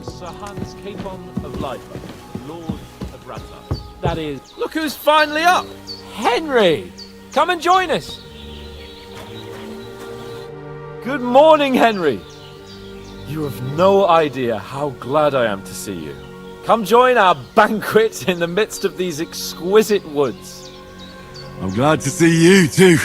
am Sir Hans Capon of Lifer, Lord of Rata. That is, look who's finally up! Henry! Come and join us! Good morning, Henry! You have no idea how glad I am to see you. Come join our banquet in the midst of these exquisite woods. I'm glad to see you too.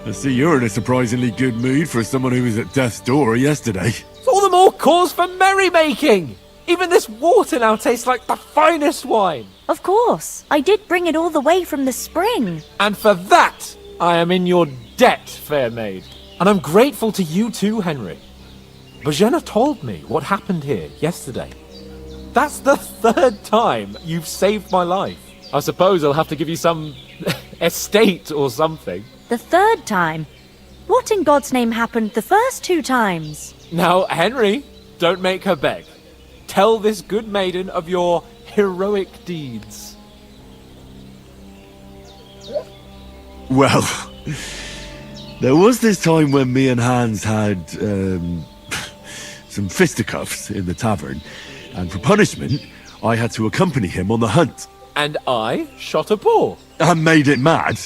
I see you're in a surprisingly good mood for someone who was at death's door yesterday. It's all the more cause for merrymaking! Even this water now tastes like the finest wine. Of course. I did bring it all the way from the spring. And for that, I am in your debt, fair maid. And I'm grateful to you too, Henry. Bojena told me what happened here yesterday. That's the third time you've saved my life. I suppose I'll have to give you some estate or something. The third time? What in God's name happened the first 2 times? Now, Henry, don't make her beg. Tell this good maiden of your heroic deeds. Well, there was this time when me and Hans had some fisticuffs in the tavern, and for punishment, I had to accompany him on the hunt. And I shot a boar. And made it mad.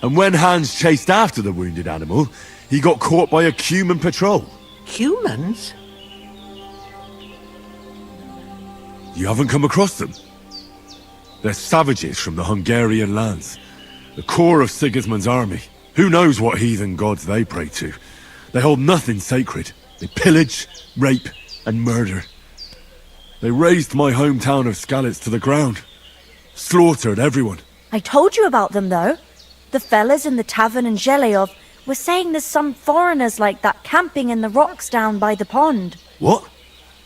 And when Hans chased after the wounded animal, he got caught by a human patrol. Humans? You haven't come across them? They're savages from the Hungarian lands. The core of Sigismund's army. Who knows what heathen gods they pray to? They hold nothing sacred. They pillage, rape, and murder. They razed my hometown of Skalitz to the ground. Slaughtered everyone. I told you about them, though. The fellas in the tavern in Zheleov were saying there's some foreigners like that camping in the rocks down by the pond. What?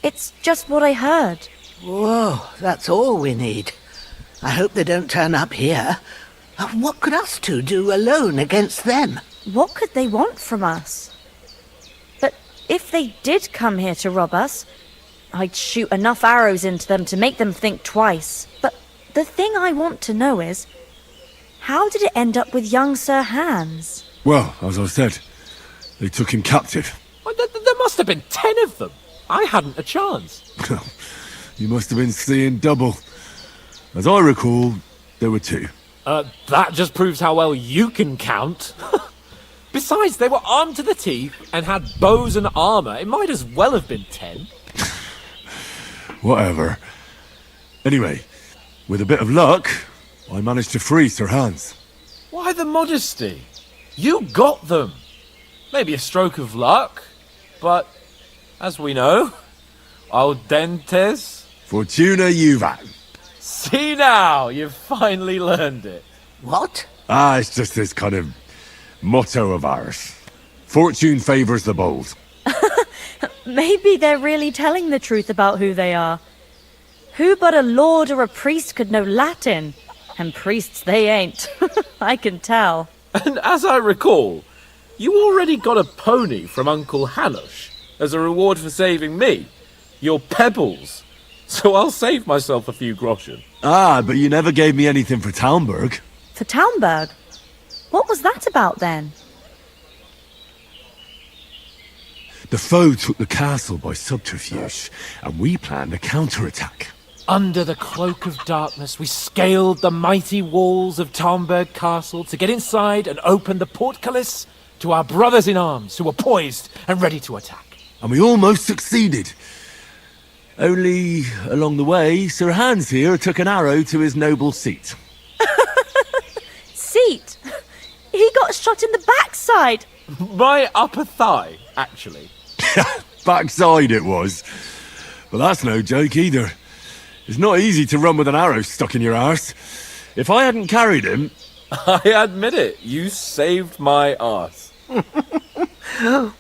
It's just what I heard. Whoa, that's all we need. I hope they don't turn up here. What could us two do alone against them? What could they want from us? But if they did come here to rob us, I'd shoot enough arrows into them to make them think twice. But the thing I want to know is, how did it end up with young Sir Hans? Well, as I said, they took him captive. Well, there must have been 10 of them. I hadn't a chance. You must have been seeing double. As I recall, there were 2. That just proves how well you can count. Besides, they were armed to the teeth and had bows and armor. It might as well have been 10. Whatever. Anyway, with a bit of luck, I managed to free Sir Hans. Why the modesty? You got them. Maybe a stroke of luck, but as we know, al dentes. Fortuna juvat. See now, you've finally learned it. What? It's just this kind of motto of ours. Fortune favours the bold. Maybe they're really telling the truth about who they are. Who but a lord or a priest could know Latin? And priests they ain't. I can tell. And as I recall, you already got a pony from Uncle Hanush as a reward for saving me. Your pebbles. So I'll save myself a few groschen. But you never gave me anything for Talmberg. For Talmberg? What was that about then? The foe took the castle by subterfuge, and we planned a counterattack. Under the cloak of darkness, we scaled the mighty walls of Talmberg Castle to get inside and open the portcullis to our brothers in arms who were poised and ready to attack. And we almost succeeded. Only, along the way, Sir Hans here took an arrow to his noble seat. Seat? He got shot in the backside. My upper thigh, actually. Backside it was. But that's no joke either. It's not easy to run with an arrow stuck in your arse. If I hadn't carried him... I admit it, you saved my arse.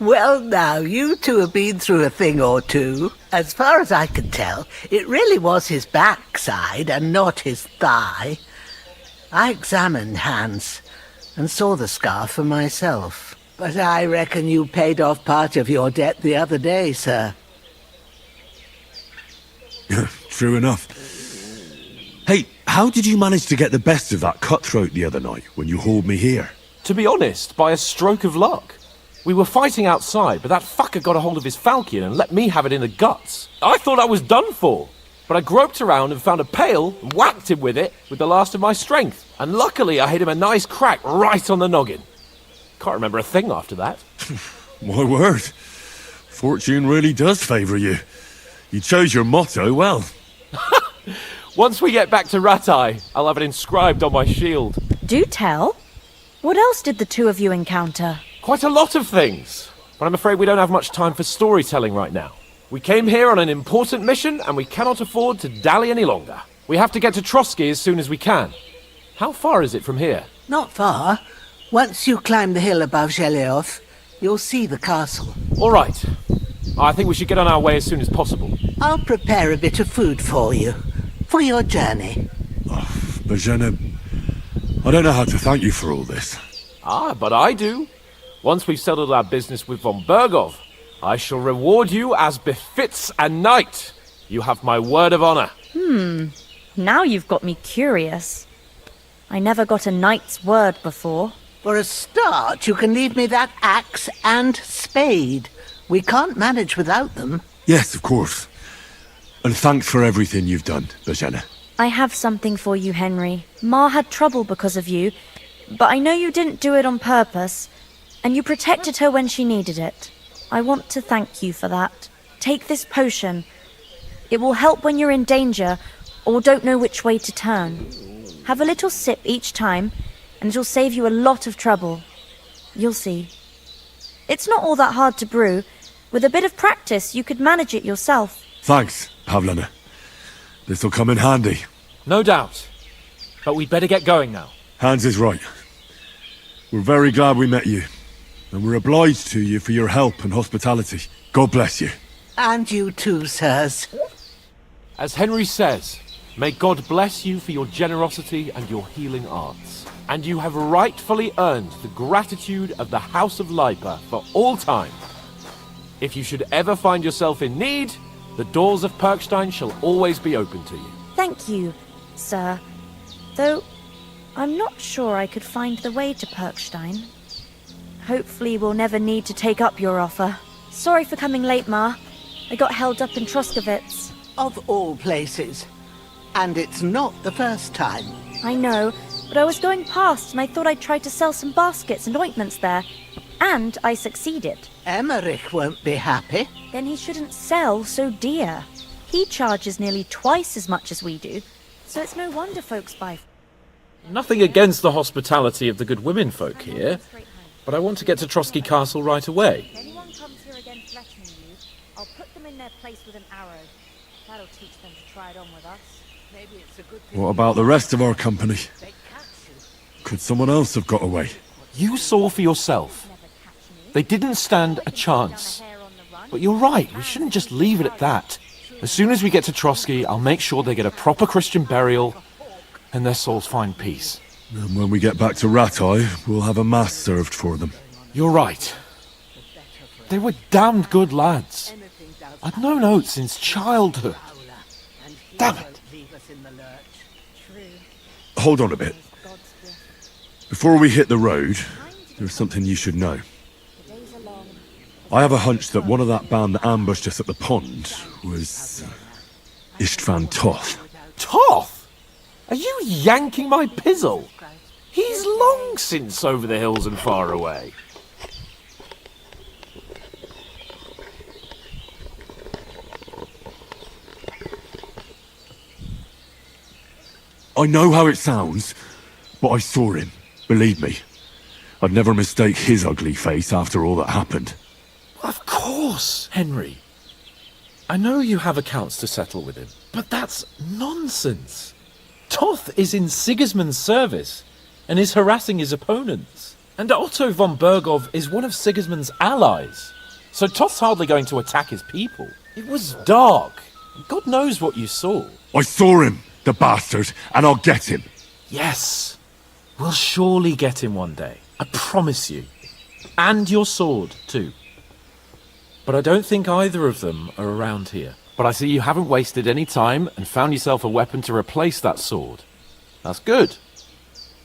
Well now, you two have been through a thing or two. As far as I can tell, it really was his backside and not his thigh. I examined Hans and saw the scar for myself. But I reckon you paid off part of your debt the other day, sir. True enough. Hey, how did you manage to get the best of that cutthroat the other night when you hauled me here? To be honest, by a stroke of luck. We were fighting outside, but that fucker got a hold of his falchion and let me have it in the guts. I thought I was done for. But I groped around and found a pail and whacked him with it with the last of my strength. And luckily I hit him a nice crack right on the noggin. Can't remember a thing after that. My word. Fortune really does favour you. You chose your motto well. Once we get back to Ratai, I'll have it inscribed on my shield. Do tell. What else did the two of you encounter? Quite a lot of things. But I'm afraid we don't have much time for storytelling right now. We came here on an important mission and we cannot afford to dally any longer. We have to get to Trotsky as soon as we can. How far is it from here? Not far. Once you climb the hill above Zheleov, you'll see the castle. All right. I think we should get on our way as soon as possible. I'll prepare a bit of food for you, for your journey. Bozhena, I don't know how to thank you for all this. Ah, but I do. Once we've settled our business with von Bergov, I shall reward you as befits a knight. You have my word of honor. Now you've got me curious. I never got a knight's word before. For a start, you can leave me that axe and spade. We can't manage without them. Yes, of course. And thanks for everything you've done, Bozhena. I have something for you, Henry. Ma had trouble because of you, but I know you didn't do it on purpose, and you protected her when she needed it. I want to thank you for that. Take this potion. It will help when you're in danger or don't know which way to turn. Have a little sip each time, and it'll save you a lot of trouble. You'll see. It's not all that hard to brew. With a bit of practice, you could manage it yourself. Thanks, Pavlena. This'll come in handy. No doubt. But we'd better get going now. Hans is right. We're very glad we met you. And we're obliged to you for your help and hospitality. God bless you. And you too, sirs. As Henry says, may God bless you for your generosity and your healing arts. And you have rightfully earned the gratitude of the House of Lipa for all time. If you should ever find yourself in need, the doors of Perkstein shall always be open to you. Thank you, sir. Though, I'm not sure I could find the way to Perkstein. Hopefully we'll never need to take up your offer. Sorry for coming late, Ma. I got held up in Troskowitz. Of all places. And it's not the first time. I know, but I was going past and I thought I'd try to sell some baskets and ointments there. And I succeeded. Emmerich won't be happy. Then he shouldn't sell so dear. He charges nearly twice as much as we do, so it's no wonder folks buy. Nothing against the hospitality of the good women folk here, but I want to get to Trotsky Castle right away. If anyone comes here again threatening you, I'll put them in their place with an arrow. That'll teach them to try it on with us. Maybe it's a good thing. What about the rest of our company? They catch you. Could someone else have got away? You saw for yourself. They didn't stand a chance. But you're right, we shouldn't just leave it at that. As soon as we get to Trotsky, I'll make sure they get a proper Christian burial and their souls find peace. And when we get back to Ratai, we'll have a mass served for them. You're right. They were damned good lads. I'd known Oates since childhood. Damn it. Hold on a bit. Before we hit the road, there's something you should know. I have a hunch that one of that band that ambushed us at the pond was Istvan Toth. Toth? Are you yanking my pizzle? He's long since over the hills and far away. I know how it sounds, but I saw him. Believe me. I'd never mistake his ugly face after all that happened. Of course, Henry. I know you have accounts to settle with him, but that's nonsense. Toth is in Sigismund's service and is harassing his opponents. And Otto von Bergov is one of Sigismund's allies. So Toth's hardly going to attack his people. It was dark. God knows what you saw. I saw him, the bastard, and I'll get him. Yes. We'll surely get him one day. I promise you. And your sword, too. But I don't think either of them are around here. But I see you haven't wasted any time and found yourself a weapon to replace that sword. That's good.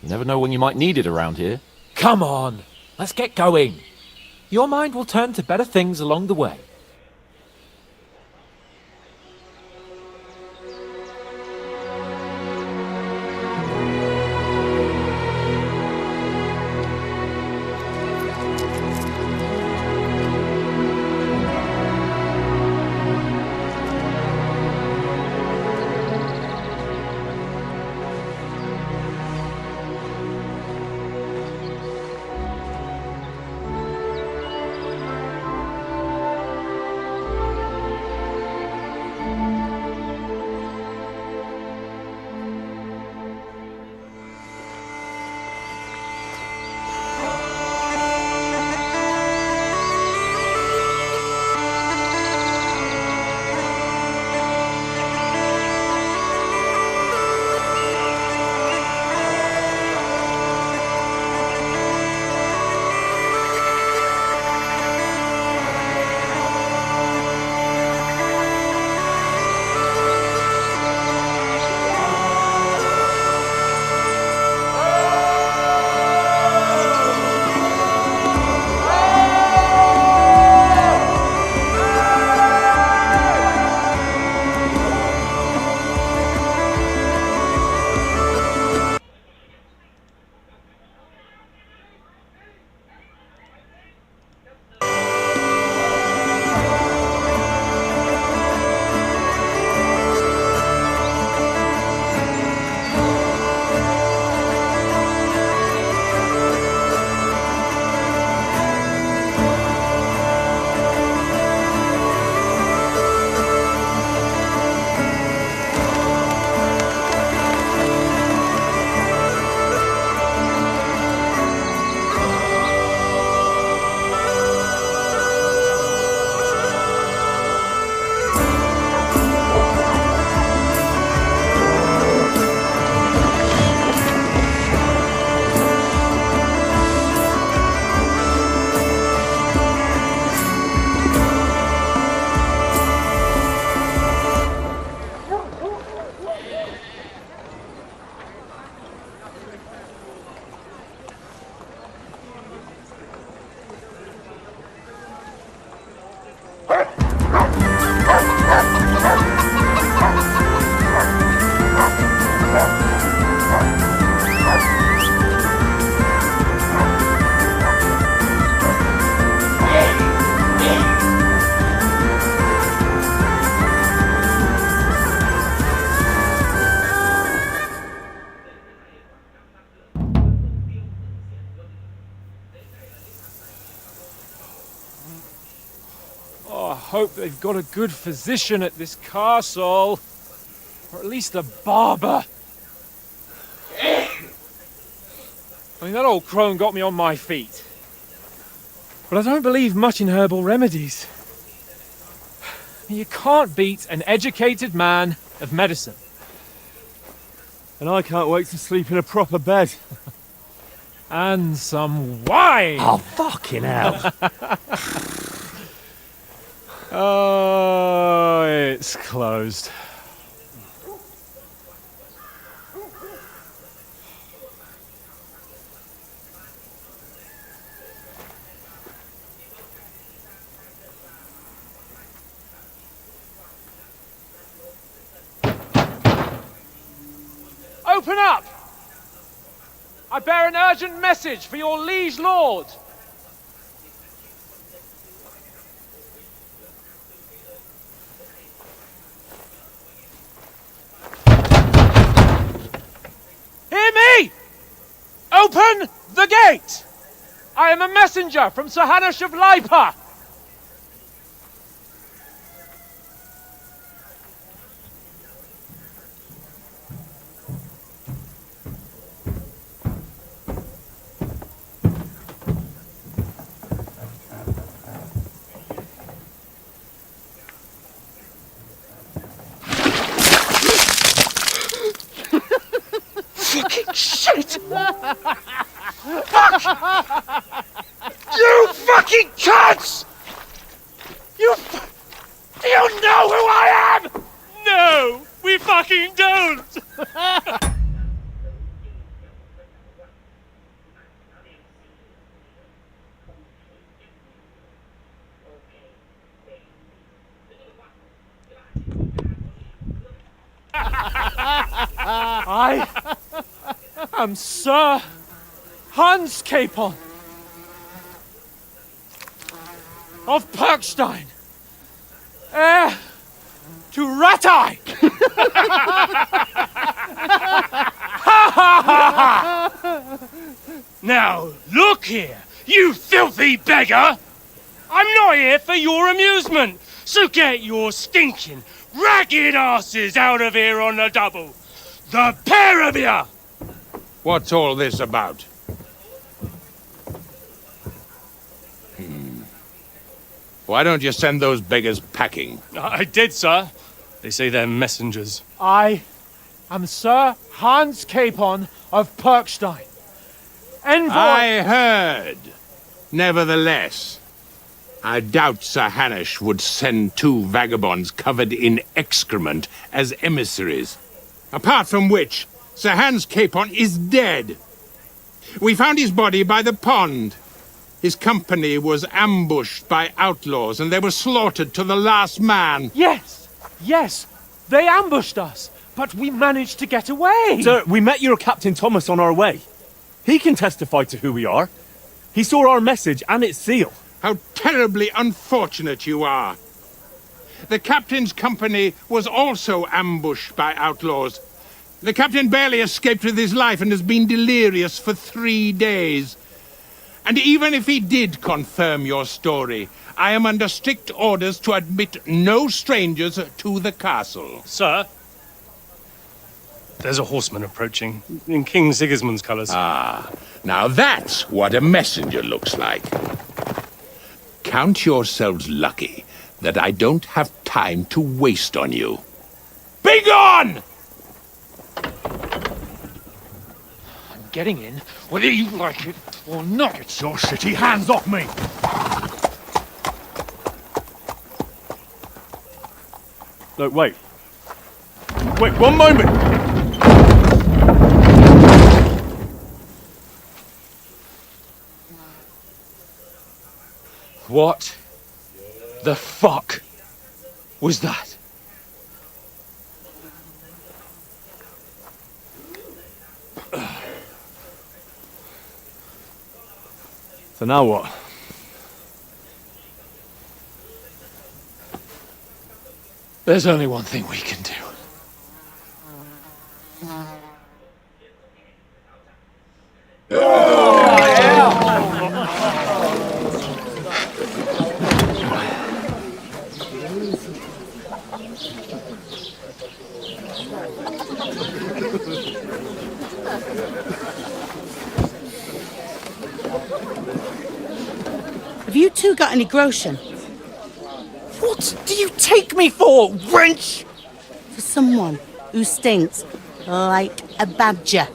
You never know when you might need it around here. Come on, let's get going. Your mind will turn to better things along the way. Hope they've got a good physician at this castle. Or at least a barber. I mean, that old crone got me on my feet. But I don't believe much in herbal remedies. You can't beat an educated man of medicine. And I can't wait to sleep in a proper bed. And some wine! Oh, fucking hell. Oh, it's closed. Open up! I bear an urgent message for your liege lord. Hear me! Open the gate! I am a messenger from Sir Hanush of Lipa. Fucking shit! Fuck! You fucking cunts! Do you know who I am? No, we fucking don't! I am Sir Hans Capon of Perkstein, heir to Ratai. Now, look here, you filthy beggar! I'm not here for your amusement, so get your stinking, ragged asses out of here on the double. The pair of you! What's all this about? Why don't you send those beggars packing? I did, sir. They say they're messengers. I am Sir Hans Capon of Perkstein, envoy. I heard. Nevertheless, I doubt Sir Hanush would send two vagabonds covered in excrement as emissaries. Apart from which, Sir Hans Capon is dead. We found his body by the pond. His company was ambushed by outlaws, and they were slaughtered to the last man. Yes, yes, they ambushed us, but we managed to get away. Sir, we met your Captain Thomas on our way. He can testify to who we are. He saw our message and its seal. How terribly unfortunate you are. The captain's company was also ambushed by outlaws. The captain barely escaped with his life and has been delirious for 3 days. And even if he did confirm your story, I am under strict orders to admit no strangers to the castle. Sir, there's a horseman approaching, in King Sigismund's colours. Ah, now that's what a messenger looks like. Count yourselves lucky that I don't have time to waste on you. Be gone! I'm getting in, whether you like it or not. Get your shitty hands off me! No, wait. Wait, one moment! What the fuck was that? So now what? There's only one thing we can do. Have you two got any groschen? What do you take me for, wench? For someone who stinks like a badger.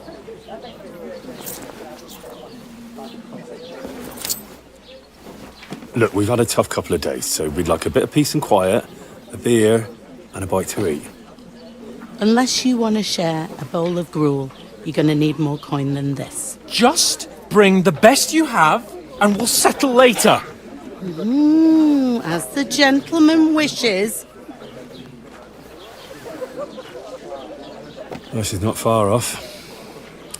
Look, we've had a tough couple of days, so we'd like a bit of peace and quiet, a beer, and a bite to eat. Unless you want to share a bowl of gruel, you're going to need more coin than this. Just bring the best you have, and we'll settle later. As the gentleman wishes. Well, she's not far off.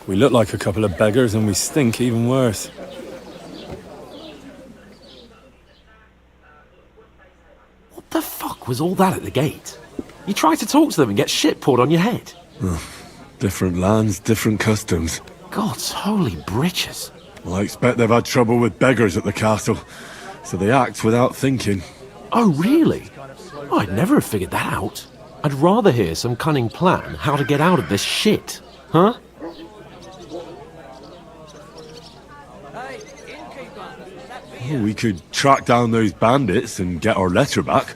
We look like a couple of beggars, and we stink even worse. What the fuck was all that at the gate? You try to talk to them and get shit poured on your head. Different lands, different customs. God's holy britches. Well, I expect they've had trouble with beggars at the castle, so they act without thinking. Oh, really? Oh, I'd never have figured that out. I'd rather hear some cunning plan how to get out of this shit. Huh? Oh, we could track down those bandits and get our letter back.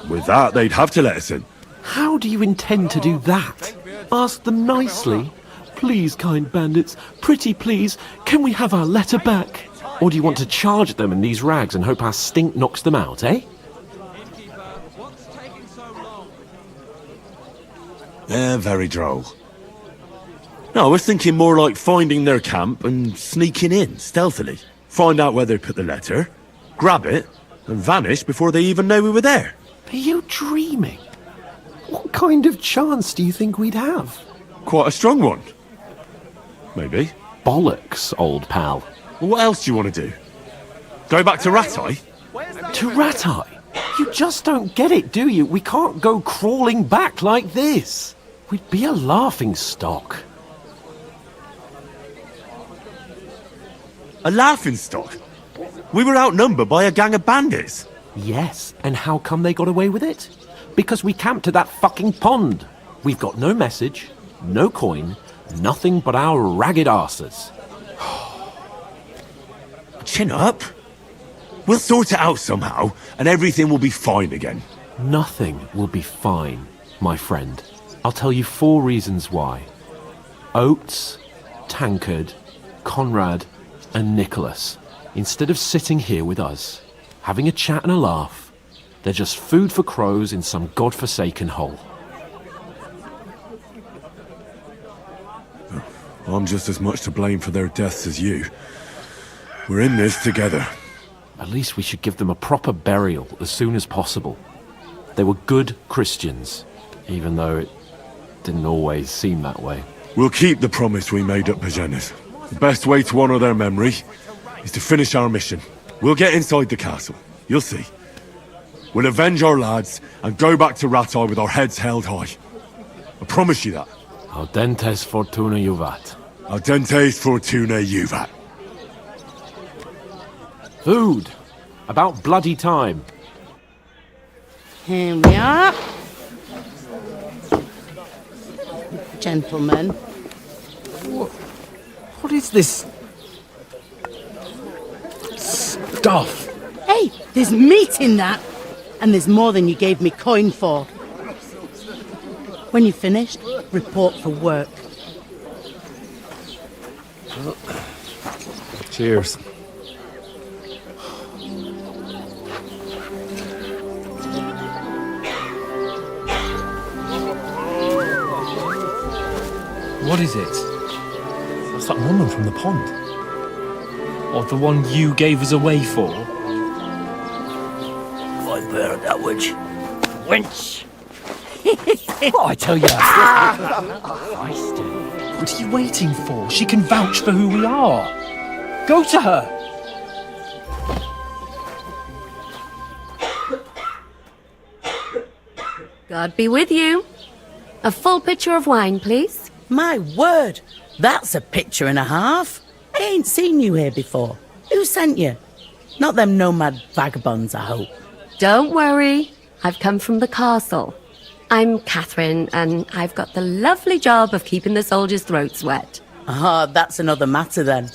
With that, they'd have to let us in. How do you intend to do that? Ask them nicely. Please, kind bandits, pretty please, can we have our letter back? Or do you want to charge at them in these rags and hope our stink knocks them out, eh? Very droll. No, I was thinking more like finding their camp and sneaking in, stealthily. Find out where they put the letter, grab it, and vanish before they even know we were there. Are you dreaming? What kind of chance do you think we'd have? Quite a strong one. Maybe. Bollocks, old pal. Well, what else do you want to do? Go back to Ratai? To Ratai? You just don't get it, do you? We can't go crawling back like this. We'd be a laughing stock. A laughing stock? We were outnumbered by a gang of bandits. Yes, and how come they got away with it? Because we camped at that fucking pond. We've got no message, no coin, nothing but our ragged arses. Chin up. We'll sort it out somehow, and everything will be fine again. Nothing will be fine, my friend. I'll tell you 4 reasons why. Oates, Tankard, Conrad, and Nicholas, instead of sitting here with us, having a chat and a laugh, they're just food for crows in some godforsaken hole. I'm just as much to blame for their deaths as you. We're in this together. At least we should give them a proper burial as soon as possible. They were good Christians, even though it didn't always seem that way. We'll keep the promise we made at Bajenas. The best way to honour their memory is to finish our mission. We'll get inside the castle. You'll see. We'll avenge our lads and go back to Ratai with our heads held high. I promise you that. Audentes fortuna juvat. Audentes fortuna juvat. Food! About bloody time. Here we are. Gentlemen. What is this stuff? Hey, there's meat in that. And there's more than you gave me coin for. When you're finished, report for work. Cheers. What is it? That's that woman from the pond. Or the one you gave us away for? I bear that witch. Wench! What I tell you? What are you waiting for? She can vouch for who we are. Go to her. God be with you. A full pitcher of wine, please. My word, that's a picture and a half. I ain't seen you here before. Who sent you? Not them nomad vagabonds, I hope. Don't worry. I've come from the castle. I'm Catherine, and I've got the lovely job of keeping the soldiers' throats wet. Ah, that's another matter then.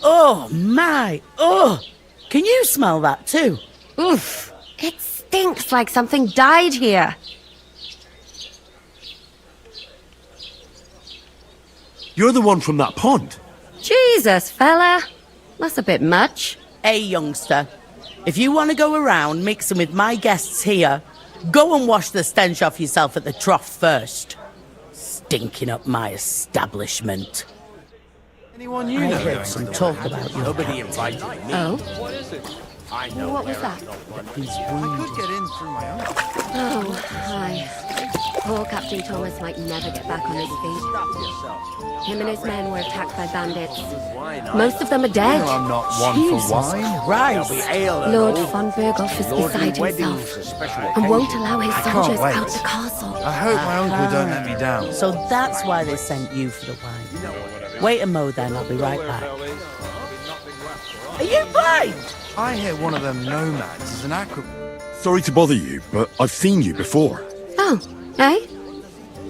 Oh, my. Oh, can you smell that too? Oof. It stinks like something died here. You're the one from that pond. Jesus, fella. That's a bit much. Hey, youngster. If you want to go around mixing with my guests here, go and wash the stench off yourself at the trough first. Stinking up my establishment. Anyone you I know? heard some talk about you. Nobody invited me. Oh? What is it? I know. What was that? He's I wounded. could get in through my own. Oh, hi. Poor Captain Thomas might never get back on his feet. Him and his men were attacked by bandits. Most of them are dead. No, I'm not one Jesus for wine. Christ. There'll be ale and Lord all. von Berghoff is Lord beside weddings, himself a special and won't occasion. allow his I can't soldiers wait. out the castle. I hope my uncle don't let me down. So that's why they sent you for the wine. Wait a mo then, I'll be right back. Are you blind? I hear one of them nomads is an acrobat. Sorry to bother you, but I've seen you before. Oh, eh?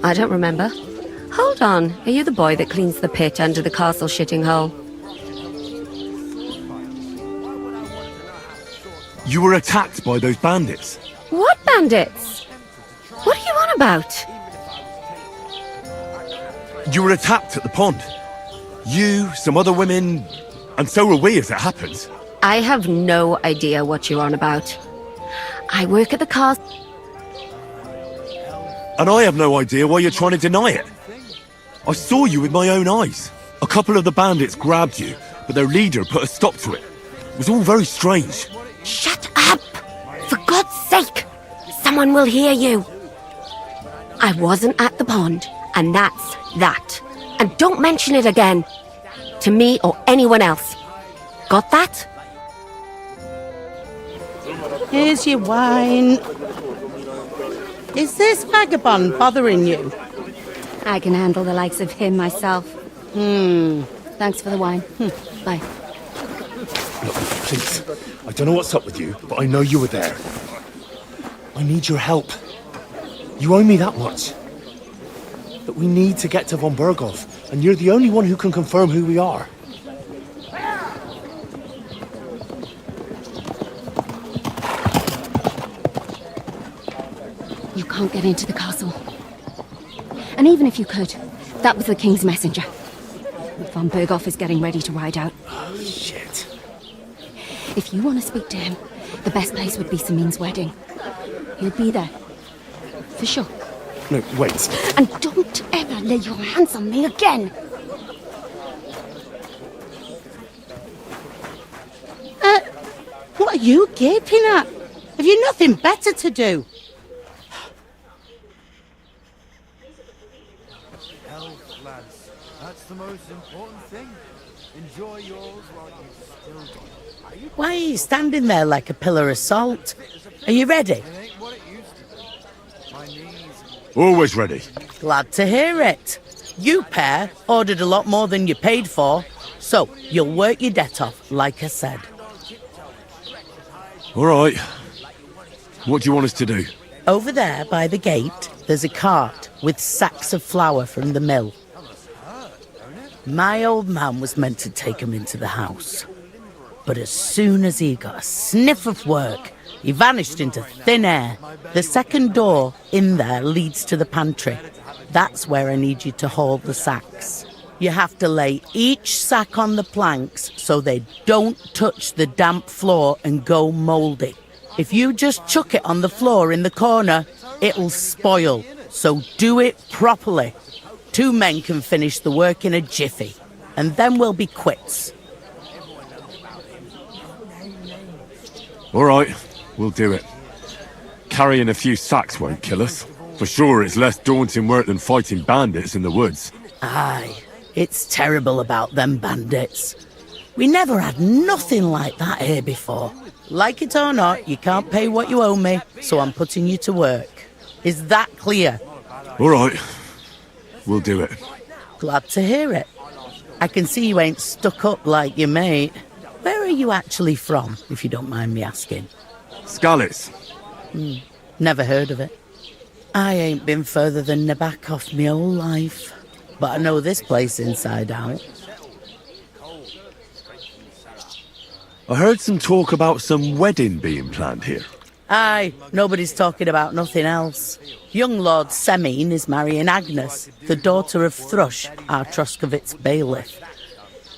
I don't remember. Hold on, are you the boy that cleans the pit under the castle shitting hole? You were attacked by those bandits. What bandits? What are you on about? You were attacked at the pond. You, some other women, and so were we as it happens. I have no idea what you're on about. I work at the castle. And I have no idea why you're trying to deny it. I saw you with my own eyes. A couple of the bandits grabbed you, but their leader put a stop to it. It was all very strange. Shut up! For God's sake! Someone will hear you! I wasn't at the pond, And that's that. And don't mention it again. To me or anyone else. Got that? Here's your wine. Is this vagabond bothering you? I can handle the likes of him myself. Thanks for the wine. Bye. Look, please. I don't know what's up with you, but I know you were there. I need your help. You owe me that much. But we need to get to von Berghoff, and you're the only one who can confirm who we are. You can't get into the castle. And even if you could, that was the King's messenger. Von Berghoff is getting ready to ride out. Oh, shit. If you want to speak to him, the best place would be Samin's wedding. He'll be there. For sure. No, wait. And don't ever lay your hands on me again! What are you gaping at? Have you nothing better to do? Health, lads. That's the most important thing. Enjoy yours while you've still got it. Why are you standing there like a pillar of salt? Are you ready? It ain't what it used to be. My knees. Always ready. Glad to hear it. You pair ordered a lot more than you paid for, so you'll work your debt off, like I said. All right. What do you want us to do? Over there by the gate, there's a cart with sacks of flour from the mill. My old man was meant to take 'em into the house. But as soon as he got a sniff of work, he vanished into thin air. The second door in there leads to the pantry. That's where I need you to haul the sacks. You have to lay each sack on the planks so they don't touch the damp floor and go mouldy. If you just chuck it on the floor in the corner, it'll spoil. So do it properly. 2 men can finish the work in a jiffy, and then we'll be quits. All right, we'll do it. Carrying a few sacks won't kill us. For sure, it's less daunting work than fighting bandits in the woods. Aye, it's terrible about them bandits. We never had nothing like that here before. Like it or not, you can't pay what you owe me, so I'm putting you to work. Is that clear? All right, we'll do it. Glad to hear it. I can see you ain't stuck up like your mate. Where are you actually from, if you don't mind me asking? Skalitz. Never heard of it. I ain't been further than Nabakov my whole life, but I know this place inside out. I heard some talk about some wedding being planned here. Aye, nobody's talking about nothing else. Young Lord Semin is marrying Agnes, the daughter of Thrush, our Troskovitz bailiff.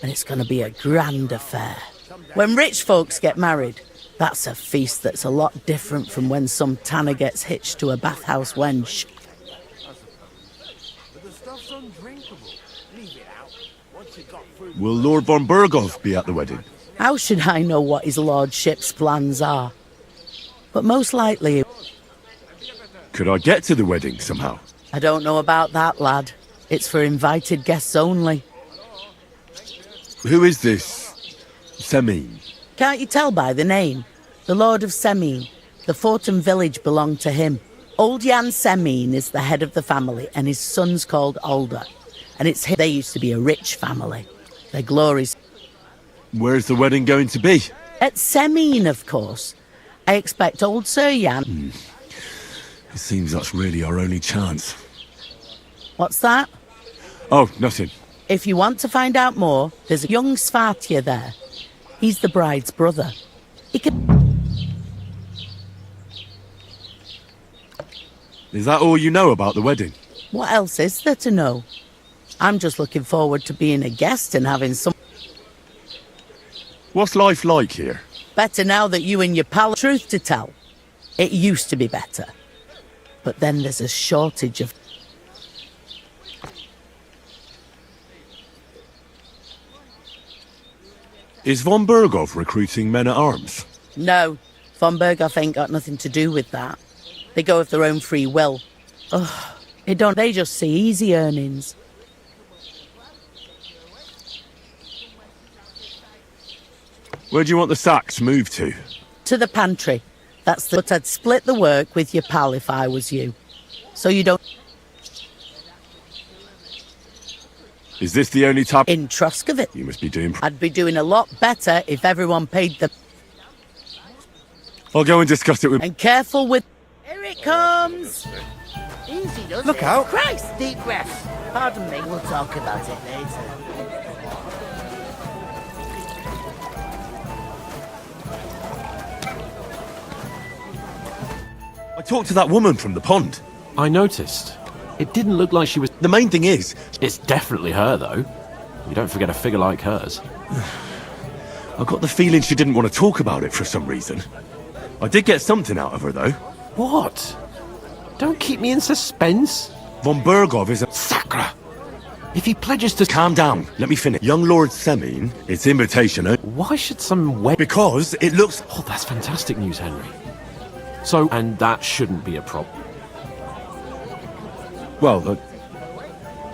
And it's going to be a grand affair. When rich folks get married, that's a feast that's a lot different from when some tanner gets hitched to a bathhouse wench. Will Lord von Berghoff be at the wedding? How should I know what his lordship's plans are? But most likely... Could I get to the wedding somehow? I don't know about that, lad. It's for invited guests only. Who is this Semin? Can't you tell by the name? The Lord of Semin. The Fortin village belonged to him. Old Jan Semin is the head of the family, and his son's called Alder. And it's him. They used to be a rich family. Their glories... Where's the wedding going to be? At Semin, of course. I expect old Sir Jan... It seems that's really our only chance. What's that? Oh, nothing. If you want to find out more, there's a young Svartje there. He's the bride's brother. He can... Is that all you know about the wedding? What else is there to know? I'm just looking forward to being a guest and having some... What's life like here? Better now that you and your pal... Truth to tell, it used to be better. But then there's a shortage of... Is von Berghoff recruiting men-at-arms? No, von Berghoff ain't got nothing to do with that. They go of their own free will. Ugh, They just see easy earnings. Where do you want the sacks moved to? To the pantry. But I'd split the work with your pal if I was you. So you don't... Is this the only type... In Truscovit. You must be doing... I'd be doing a lot better if everyone paid the... I'll go and discuss it with... And careful with... Here it comes! Easy, does Look out! Christ, deep breath. Pardon me. We'll talk about it later. I talked to that woman from the pond. I noticed. It didn't look like she was... The main thing is... It's definitely her, though. You don't forget a figure like hers. I got the feeling she didn't want to talk about it for some reason. I did get something out of her, though. What? Don't keep me in suspense. Von Bergov is a... Sacre! If he pledges to... Calm down. Let me finish. Young Lord Semin, it's invitation... Why should some... Because it looks... Oh, that's fantastic news, Henry. So, and that shouldn't be a problem. Well,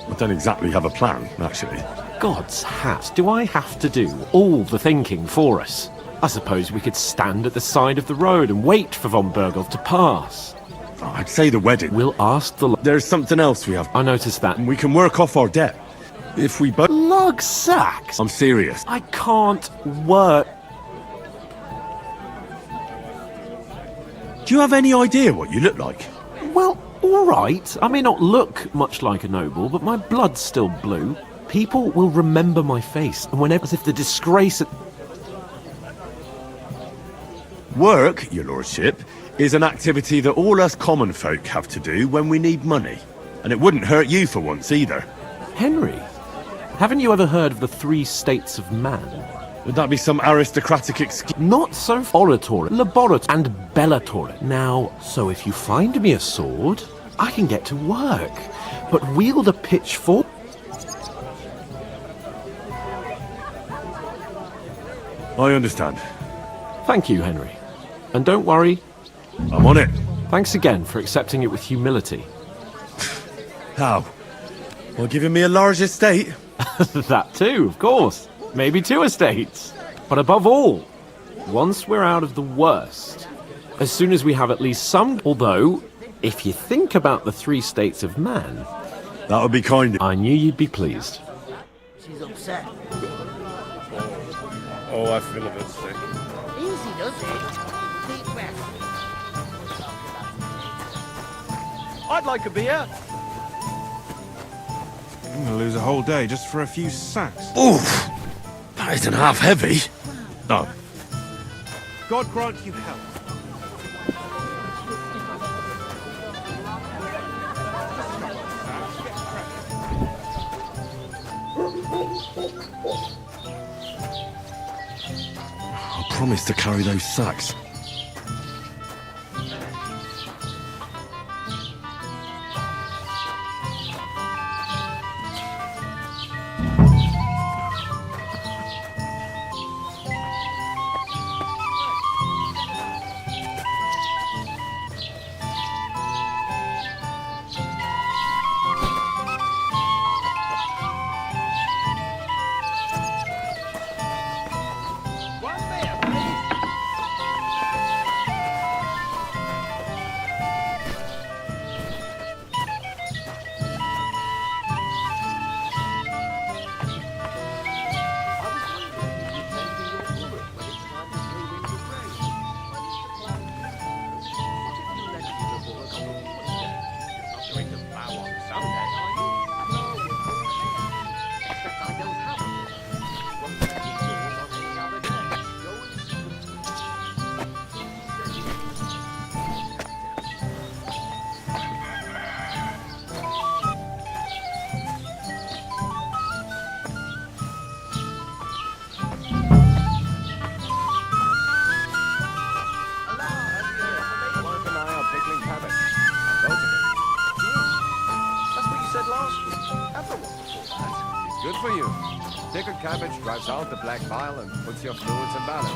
I don't exactly have a plan, actually. God's hat, do I have to do all the thinking for us? I suppose we could stand at the side of the road and wait for von Bergov to pass. Oh, I'd say the wedding. We'll ask the... There's something else we have. I noticed that. We can work off our debt. If we both... Lug sacks? I'm serious. I can't work... Do you have any idea what you look like? Well, all right. I may not look much like a noble, but my blood's still blue. People will remember my face, and whenever, as if the disgrace... Work, your lordship, is an activity that all us common folk have to do when we need money. And it wouldn't hurt you for once, either. Henry, haven't you ever heard of the 3 states of man? Would that be some aristocratic excuse? Not so oratory, laboratory, and bellatory. Now, so if you find me a sword, I can get to work. But wield a pitchfork... I understand. Thank you, Henry. And don't worry. I'm on it. Thanks again for accepting it with humility. How? Well, giving me a large estate? That too, of course. Maybe 2 estates. But above all, once we're out of the worst, as soon as we have at least some... Although, if you think about the 3 states of man... That would be kind. I knew you'd be pleased. She's upset. Oh, I feel a bit sick. Easy, does it? Deep breath. I'd like a beer. I'm gonna lose a whole day just for a few sacks. Oof! That isn't half heavy. No. God grant you help. I promised to carry those sacks. Good for you. Pickled cabbage drives out the black bile and puts your fluids in balance.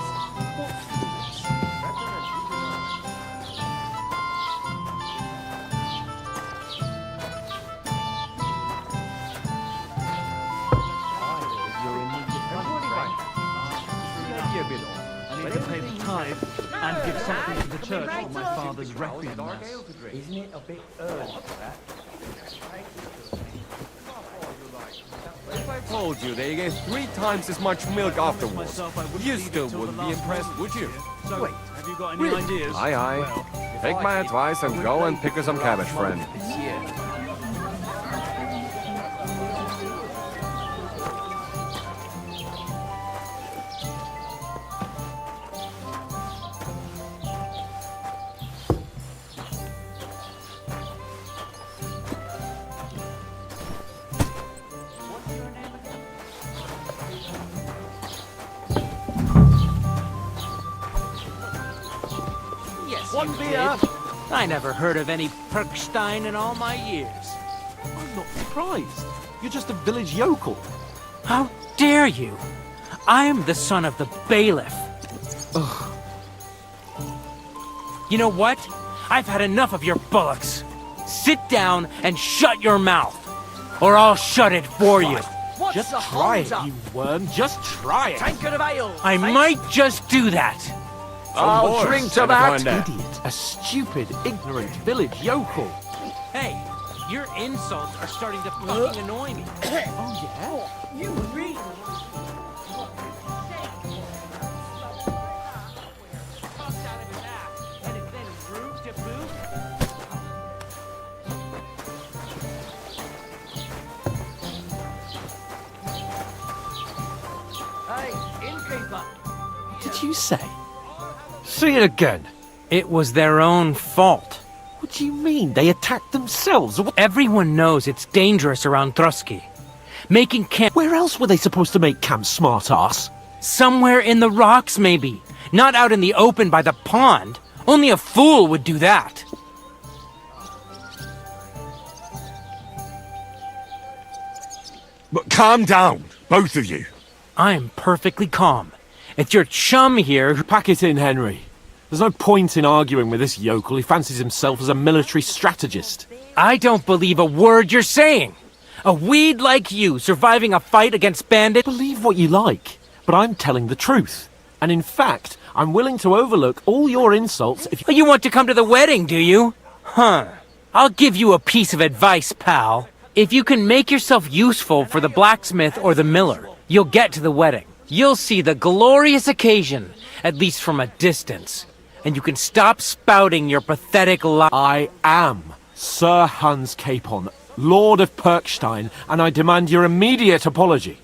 alive and give something to the church for my father's requiem mass. Isn't it a bit early for that? If I told you they gave 3 times as much milk afterwards, you still wouldn't be impressed, would you? So, wait, have you got any ideas? Aye, aye. Well, Take my advice and go and pick her some cabbage, friend. One beer? I never heard of any Perkstein in all my years. I'm not surprised. You're just a village yokel. How dare you? I am the son of the bailiff. Ugh. You know what? I've had enough of your bullocks. Sit down and shut your mouth, or I'll shut it for you. Just try it, you worm. Just try it. Tankard of ale. I might just do that. I'll drink to that. Idiot. A stupid, ignorant village yokel. Hey, your insults are starting to fucking annoy me. Oh, yeah? You really... Did you say? Say it again. It was their own fault. What do you mean? They attacked themselves? Everyone knows it's dangerous around Trusky. Making camp... Where else were they supposed to make camp, smart-ass? Somewhere in the rocks, maybe. Not out in the open by the pond. Only a fool would do that. But calm down, both of you. I'm perfectly calm. It's your chum here who... Pack it in, Henry. There's no point in arguing with this yokel. He fancies himself as a military strategist. I don't believe a word you're saying. A weed like you surviving a fight against bandits... Believe what you like, but I'm telling the truth. And in fact, I'm willing to overlook all your insults if you... You want to come to the wedding, do you? Huh. I'll give you a piece of advice, pal. If you can make yourself useful for the blacksmith or the miller, you'll get to the wedding. You'll see the glorious occasion, at least from a distance. And you can stop spouting your pathetic lies. I am Sir Hans Capon, Lord of Perkstein, and I demand your immediate apology.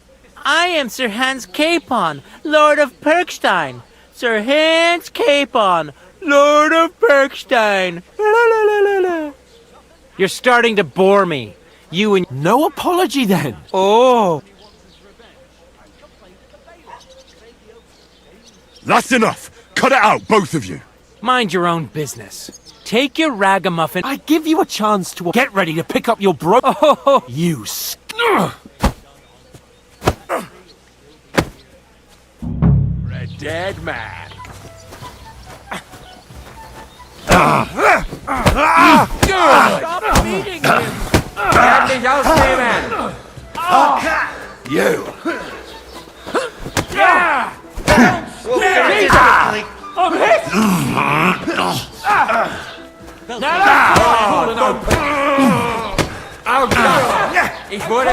I am Sir Hans Capon, Lord of Perkstein. Sir Hans Capon, Lord of Perkstein. You're starting to bore me. You and... No apology, then. Oh. That's enough! Cut it out, both of you! Mind your own business. Take your ragamuffin... I give you a chance to... Get ready to pick up your bro... Oh. You A dead man. Stop beating him! Werd dich ausnehmen! You! I'm hit! Ich wurde...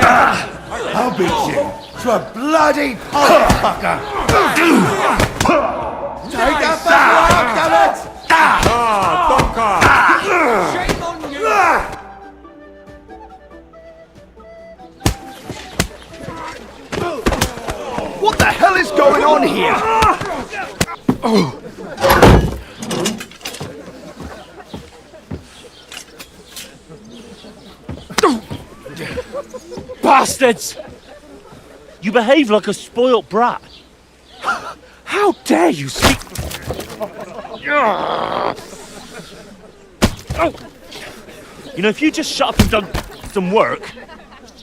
I'll beat you to a bloody motherfucker! Take that back, damn it! Shame on you! What the hell is going on here? Bastards! You behave like a spoilt brat. How dare you speak... You know, if you just shut up and done some work,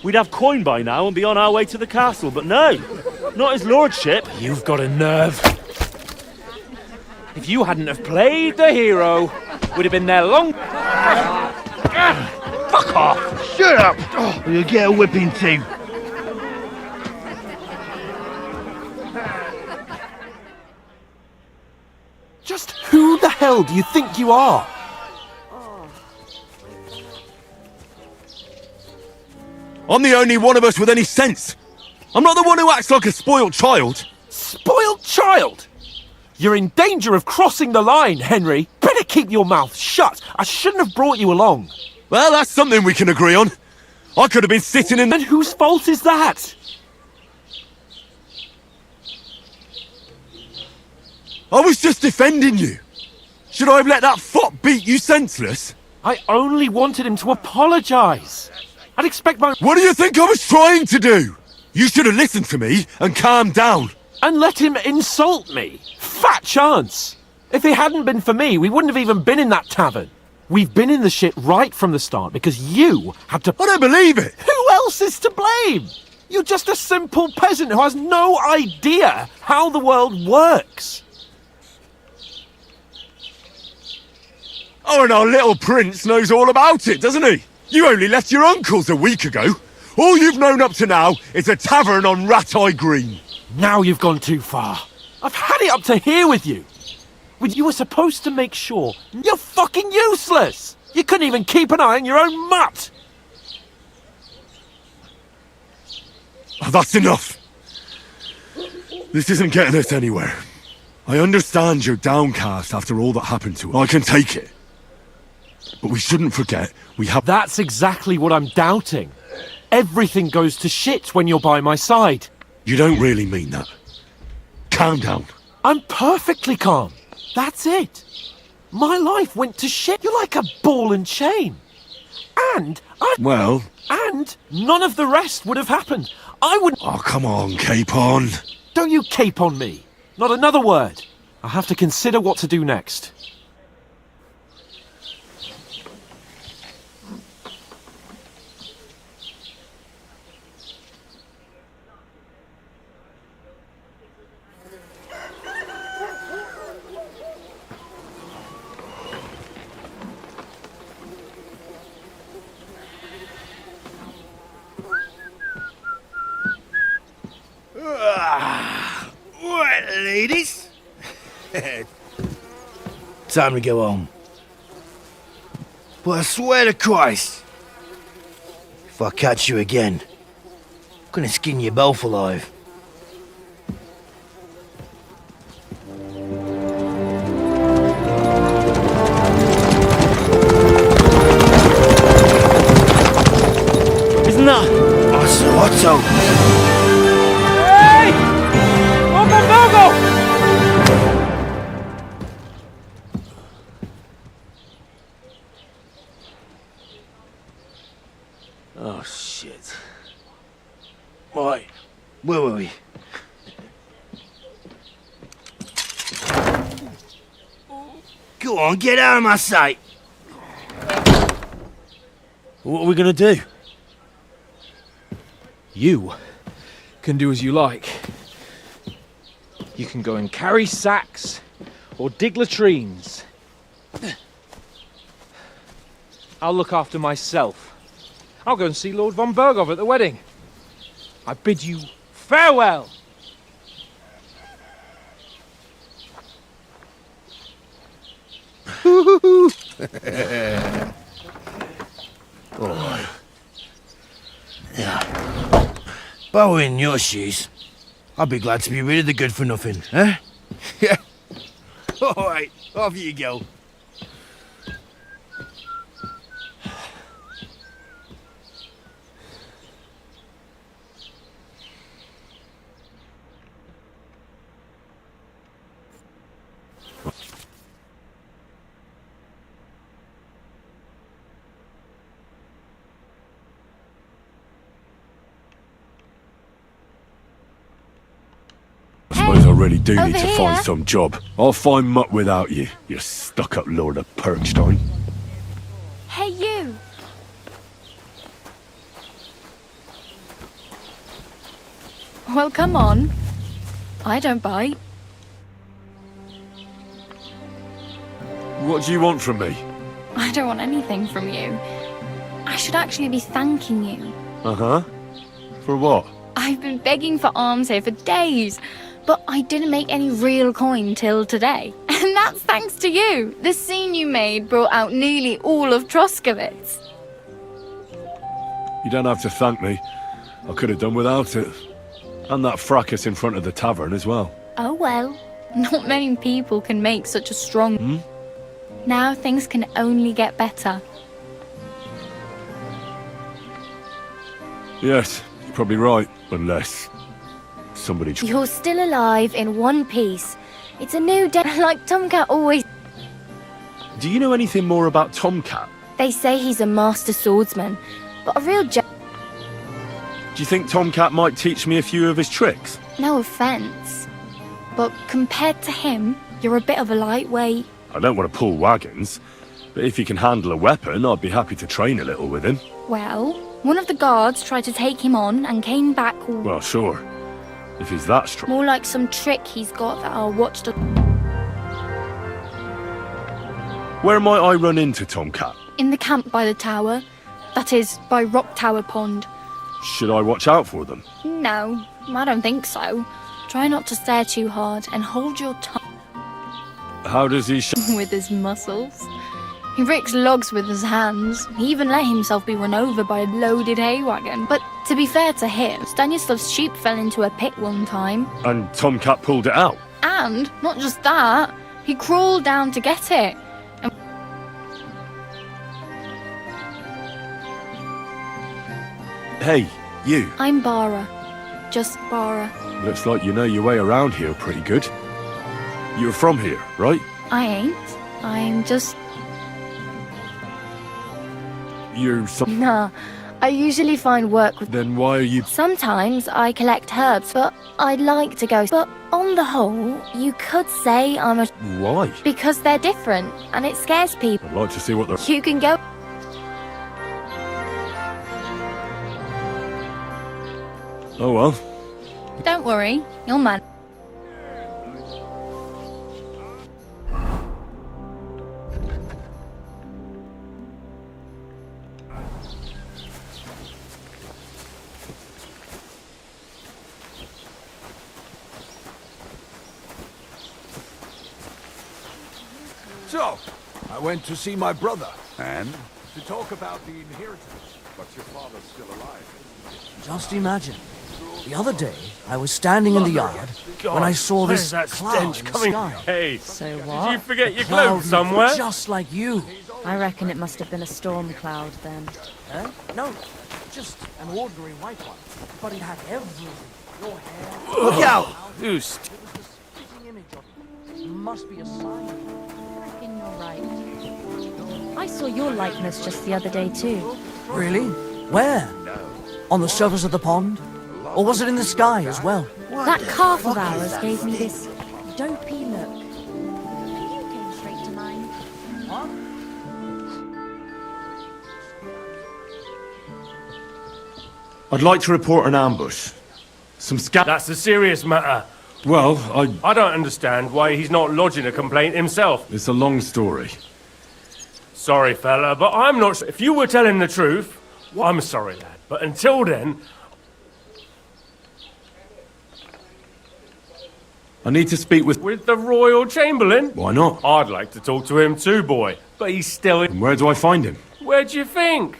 we'd have coin by now and be on our way to the castle, but no, not his lordship. You've got a nerve. If you hadn't have played the hero, we'd have been there long... Fuck off! Shut up! Or you'll get a whipping too. hell do you think you are? I'm the only one of us with any sense. I'm not the one who acts like a spoiled child. Spoiled child? You're in danger of crossing the line, Henry. Better keep your mouth shut. I shouldn't have brought you along. Well, that's something we can agree on. I could have been sitting in... And whose fault is that? I was just defending you. Should I have let that fop beat you senseless? I only wanted him to apologise. I'd expect my... What do you think I was trying to do? You should have listened to me and calmed down. And let him insult me. Fat chance. If it hadn't been for me, we wouldn't have even been in that tavern. We've been in the shit right from the start because you had to... I don't believe it. Who else is to blame? You're just a simple peasant who has no idea how the world works. Oh, and our little prince knows all about it, doesn't he? You only left your uncle's a week ago. All you've known up to now is a tavern on Rat-Eye Green. Now you've gone too far. I've had it up to here with you. You were supposed to make sure. You're fucking useless. You couldn't even keep an eye on your own mutt. Oh, that's enough. This isn't getting us anywhere. I understand you're downcast after all that happened to us. I can take it. But we shouldn't forget we have... That's exactly what I'm doubting. Everything goes to shit when you're by my side. You don't really mean that. Calm down. I'm perfectly calm. That's it. My life went to shit. You're like a ball and chain. And Well... And none of the rest would have happened. I would... Oh, come on, Capon. Don't you cape on me. Not another word. I have to consider what to do next. Right, ladies. Time to go home. But I swear to Christ, if I catch you again, I'm gonna skin you both alive. Isn't that? Otto. Oh, shit. Right. Where were we? Go on, get out of my sight. What are we gonna do? You can do as you like. You can go and carry sacks or dig latrines. I'll look after myself. I'll go and see Lord von Berghoff at the wedding. I bid you farewell. Oh. Yeah. If I were in your shoes, I'd be glad to be rid of the good for nothing, eh? Yeah. All right, off you go. I really do need Over to here. find some job. I'll find mutt without you, you stuck-up Lord of Perkstein. Hey, you! Well, come on. I don't bite. What do you want from me? I don't want anything from you. I should actually be thanking you. Uh-huh. For what? I've been begging for alms here for days, but I didn't make any real coin till today. And That's thanks to you. The scene you made brought out nearly all of Troskowitz. You don't have to thank me. I could have done without it. And that fracas in front of the tavern as well. Oh well. Not many people can make such a strong... Now things can only get better. Yes, you're probably right. Unless somebody... You're still alive in one piece. It's a new day, like Tomcat always... Do you know anything more about Tomcat? They say he's a master swordsman, but a real Do you think Tomcat might teach me a few of his tricks? No offence. But compared to him, you're a bit of a lightweight. I don't want to pull wagons, but if he can handle a weapon, I'd be happy to train a little with him. Well, one of the guards tried to take him on and came back all... Well, sure. If he's that strong. More like some trick he's got that I'll watch the... Where might I run into Tomcat? In the camp by the tower. That is, by Rock Tower Pond. Should I watch out for them? No, I don't think so. Try not to stare too hard and hold your tongue How does he with his muscles. He ricks logs with his hands. He even let himself be run over by a loaded hay wagon. But to be fair to him, Stanislav's sheep fell into a pit one time. And Tomcat pulled it out? And, not just that, he crawled down to get it. And Hey, you. I'm Bara. Just Bara. Looks like you know your way around here pretty good. You're from here, right? I ain't. I'm just... You're some... Nah, I usually find work with... Then why are you... Sometimes I collect herbs, but I'd like to go... But on the whole, you could say I'm a... Why? Because they're different, and it scares people. I'd like to see what they're... You can go... Oh well. Don't worry, you'll manage. So, I went to see my brother. And? To talk about the inheritance. But your father's still alive. Just imagine. The other day, I was standing in the yard when I saw this cloud in the sky. Hey, So did what? you forget your The cloud clothes somewhere? looked just like you. I reckon it must have been a storm cloud then. No, just an ordinary white one. But it had everything. Your hair... Look out! Oost. It was the speaking image of you. It must be a sign. I reckon you're right. I saw your likeness just the other day too. Really? Where? On the surface of the pond? Or was it in the sky as well? That calf of ours gave me this dopey look. You came straight to mind. I'd like to report an ambush. Some scout... That's a serious matter. Well, I don't understand why he's not lodging a complaint himself. It's a long story. Sorry, fella, but I'm not sure. If you were telling the truth, well, I'm sorry, lad. But until then... I need to speak with... With the Royal Chamberlain? Why not? I'd like to talk to him too, boy. But he's still in... And where do I find him? Where do you think?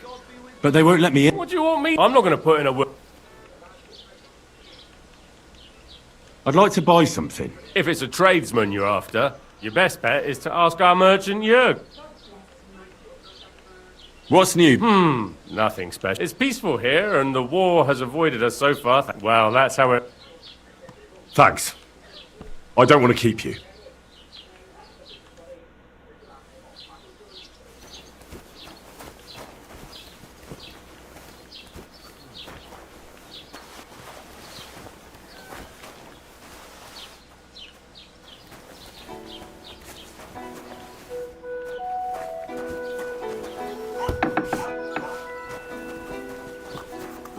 But they won't let me in. What do you want me... I'm not going to put in a word. I'd like to buy something. If it's a tradesman you're after, your best bet is to ask our merchant Jörg. What's new? Nothing special. It's peaceful here, and the war has avoided us so far. Well, that's how it... Thanks. I don't want to keep you.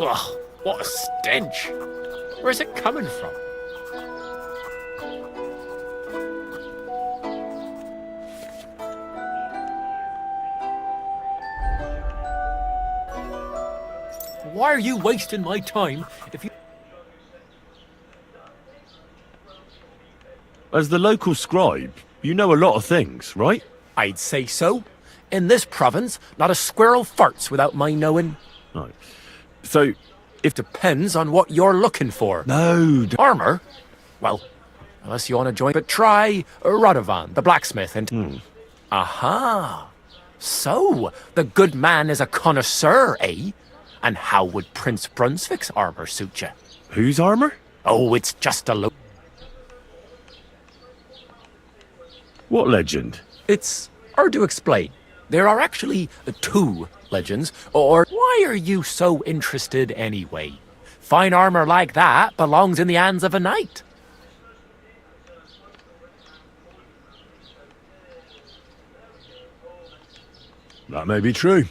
Ugh, what a stench! Where's it coming from? Why are you wasting my time if you... As the local scribe, You know a lot of things, right? I'd say so. In this province, not a squirrel farts without my knowing. Right. So, It depends on what you're looking for. no... Armor? Well, unless you want to join, but try Radovan, the blacksmith, and... Aha! So, the good man is a connoisseur, eh? And how would Prince Brunswick's armor suit you? Whose armor? Oh, it's just a look. What legend? It's hard to explain. There are actually two legends, or why are you so interested anyway? Fine armor like that belongs in the hands of a knight. That may be true.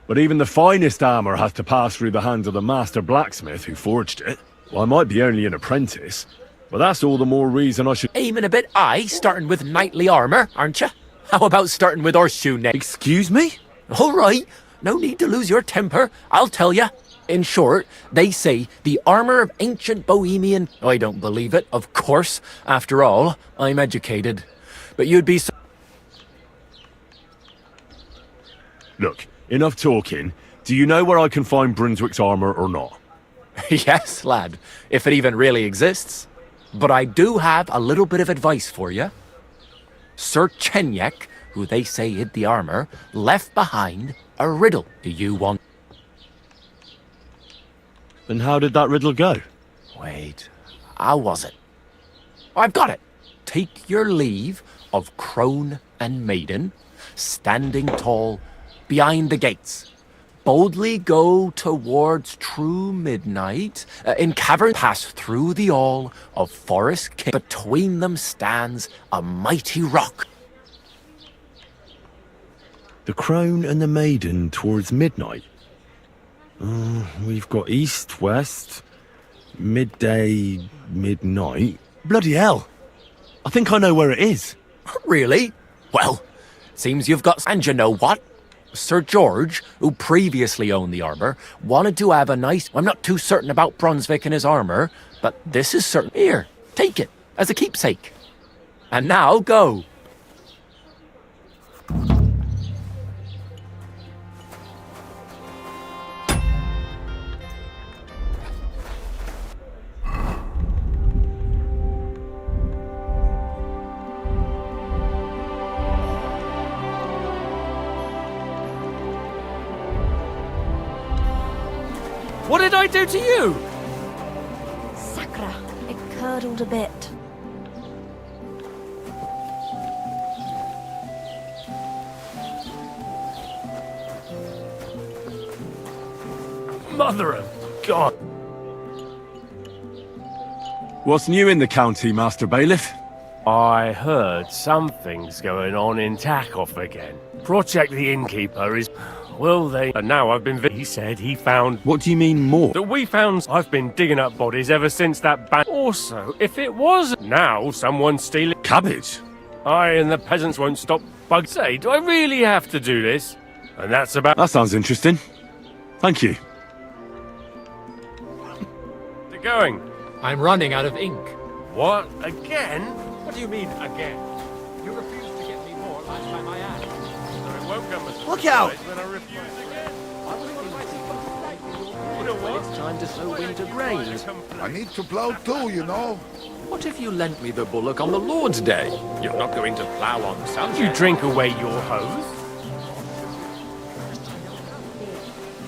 But even the finest armor has to pass through the hands of the master blacksmith who forged it. Well, I might be only an apprentice, but that's all the more reason I should... Aiming a bit high, starting with knightly armor, aren't you? How about starting with horseshoe neck? Excuse me? All right, no need to lose your temper, I'll tell you. In short, they say the armor of ancient Bohemian... I don't believe it, of course. After all, I'm educated. But you'd be... Look, enough talking. Do you know where I can find Brunswick's armor or not? Yes, lad, if it even really exists. But I do have a little bit of advice for you. Sir Chenyek, who they say hid the armor, left behind a riddle. Do you want... Then how did that riddle go? Wait, how was it? I've got it. Take your leave of crone and maiden, standing tall behind the gates. Boldly go towards true midnight. In cavern, pass through the all of forest king. Between them stands a mighty rock. The crone and the maiden towards midnight. We've got east, west, midday, midnight. Bloody hell! I think I know where it is. Really? Well, seems you've got... And you know what? Sir George, who previously owned the armor, wanted to have a nice... I'm not too certain about Brunswick and his armor, but this is certain. Here, take it, as a keepsake. And now, go. What did I do to you? Sakra, it curdled a bit. Mother of God. What's new in the county, Master Bailiff? I heard something's going on in Takoff again. Project the innkeeper is... Well, and now I've been... He said he found... What do you mean more? That we found... I've been digging up bodies ever since that Also, if it was... Now someone's stealing... Cabbage? I and the peasants won't stop bugs. Say, do I really have to do this? And that's about... That sounds interesting. Thank you. They're going. I'm running out of ink. What? Again? What do you mean, again? You refused to get me more last time I asked. So it won't come as... Look out! When I refuse again. It's time to sow winter grain. I need to plow too, you know. What if you lent me the bullock on the Lord's Day? You're not going to plough on Sunday. You drink away your hose?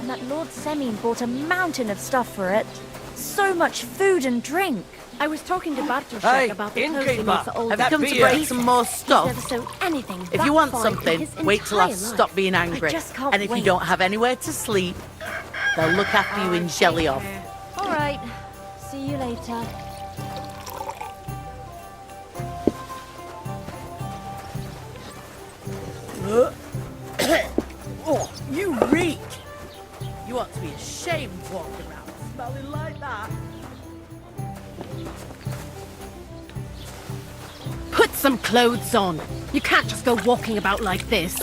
And that Lord Semyon bought a mountain of stuff for it. So much food and drink. I was talking to Bartoszek Hey, about the innkeeper, clothes for old... have you come to break some more stuff? He's never sold anything If that you want fine in something, his wait till I've entire life. stopped being angry. I just can't And if wait. you don't have anywhere to sleep, they'll look after you in Shelly-off. All right. See you later. Oh, you reek! You ought to be ashamed walking around smelling like that. Put some clothes on. You can't just go walking about like this.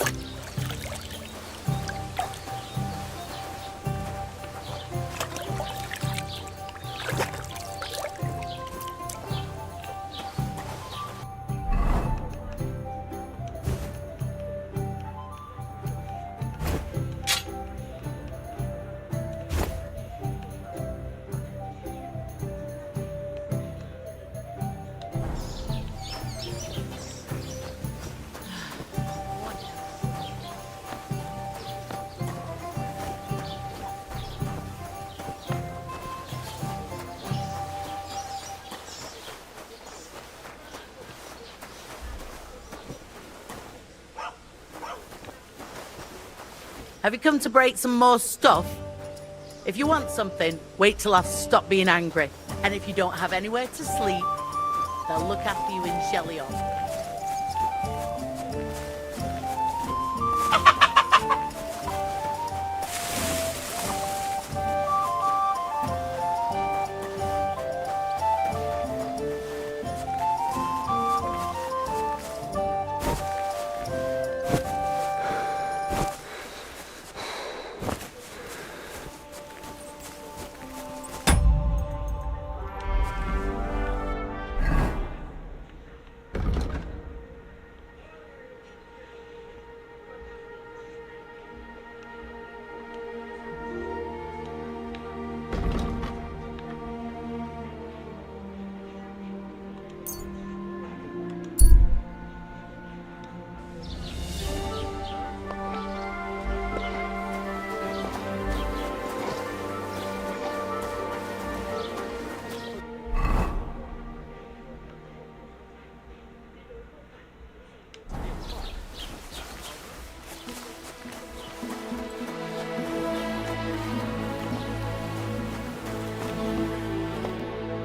Have you come to break some more stuff? If you want something, wait till I've stopped being angry. And if you don't have anywhere to sleep, they'll look after you in Shellion.